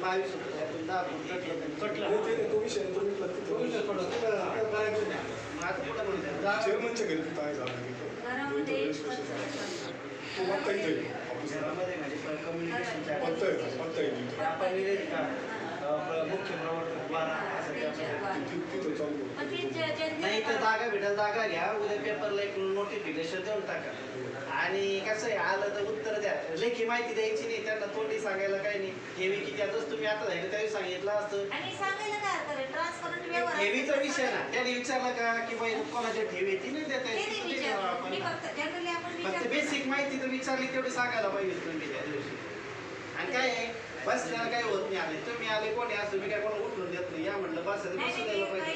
22 होतं त्यातून 10 फूट कटलं. तो विषय मग आता कुठं म्हणतात चेअरमनच्या घरी काय झालं घरामध्ये म्हणजे कम्युनिकेशनच्या आपण मुख्य प्रवर्तक द्वारा नाही तर जागा भेटेल जागा घ्या उद्या पेपरला एक नोटिफिकेशन देऊन टाका आणि कसं आहे आलं तर उत्तर द्या लेखी माहिती द्यायची नाही त्यांना तोंडी सांगायला काही नाही ठेवी किती आताच तुम्ही आता झालं त्यावेळी सांगितलं असतं ठेवीचा विषय ना त्याने विचारलं का की बाई कोणाच्या ठेवी येते नाही देता फक्त बेसिक माहिती तर विचारली तेवढी सांगायला पाहिजे तुम्ही त्या दिवशी आणि काय आहे बस त्याला काही होत नाही आले तुम्ही आले कोणी असं मी काय कोणा उठून देत नाही या म्हटलं बस बसून द्यायला पाहिजे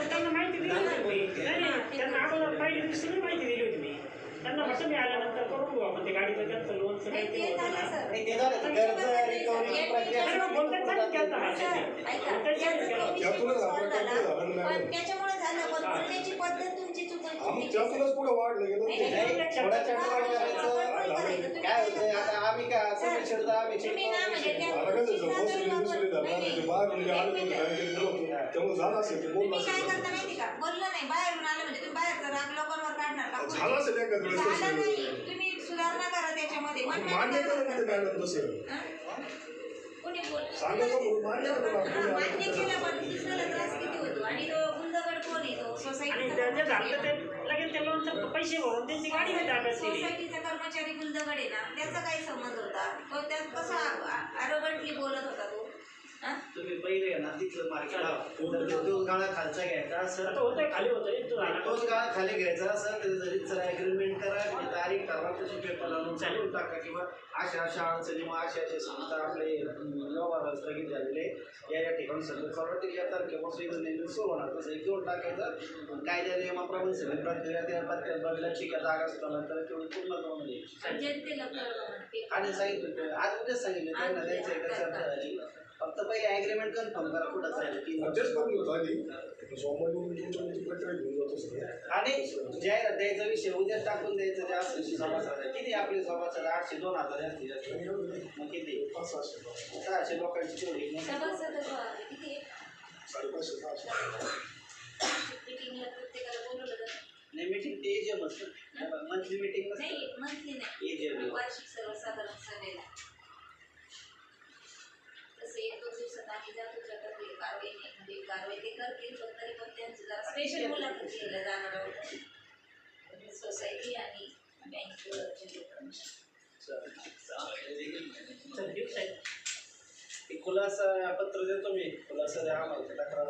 त्यांना माहिती दिली होती त्यांना अगोदर पहिली सगळी माहिती दिली होती मी त्यांना म्हटलं मी आल्यानंतर करून घेऊ आपण ते गाडीचं त्यांचं लोनचं त्याच्यामुळे झालं पण बोलण्याची पद्धत तुमची त्यातूनच पुढे वाढलं गेलं काय होतं आता आम्ही काय असं आम्ही त्यामुळे झालं असेल ते बोललं काय करता माहिती का बोललं नाही बाहेरून आलं म्हणजे तुम्ही बाहेरचा राग लोकांवर काढणार का झालं असेल एखाद्या वेळेस झालं नाही तुम्ही सुधारणा करा त्याच्यामध्ये मान्य करा मॅडम तसं कोणी मान्य केलं पण दुसऱ्याला त्रास किती होतो आणि तो गुंडगड कोण आहे तो सोसायटीचा पैसे भरून त्यांची गाडी सोसायटीचा कर्मचारी गुंडगड आहे ना त्याचा काही संबंध होता तो त्यात कसा आरोगंटली बोलत होता तो तुम्ही पहिले ना तिथलं मार्केट तो गाळा खालचा घ्यायचा असं खाली होतं तोच गाळा खाली घ्यायचा असं जरी ॲग्रीमेंट करा तारीख ठरवा तशी पेपर आणून चालून टाका किंवा अशा अशा अडचणी मग अशा अशा समजा आपले व्यवहार स्थगित झालेले या ठिकाणी सगळं खरं या तारखेपासून इथं नेहमी सुरू होणार तसं एक घेऊन टाकायचं कायद्या नियमाप्रमाणे सगळी प्रक्रिया त्या बदलाची का जागा स्थलांतर तेवढी पूर्ण करून द्यायची आणि सांगितलं आज उद्याच सांगितलं त्यांना द्यायचं आहे कसं फक्त पहिले ॲग्रीमेंट कन्फर्म करा कुठं जायचं तेच करून होतं आधी सोमवारी प्रक्रिया घेऊन जातो सगळं आणि जाहिरात द्यायचा विषय उद्या टाकून द्यायचं ते असं सभासद किती आपले सभासद 800 2000 जास्तीत जास्त मग किती 600 लोकांची तेवढी नाही मीटिंग ते एजीएम असतं मंथली मीटिंग नाही एजीएम वार्षिक सर्वसाधारण सभेला तसे 1-2 दिवसात आम्ही जातो कारवाई नाही म्हणजे कारवाई ते करतील पण तरी पण त्यांचं जरा स्पेशल मुलाखत केलं जाणार होतं सोसायटी आणि बँकेचे खुलासा पत्र देतो मी खुलासा द्या आम्हाला तक्रार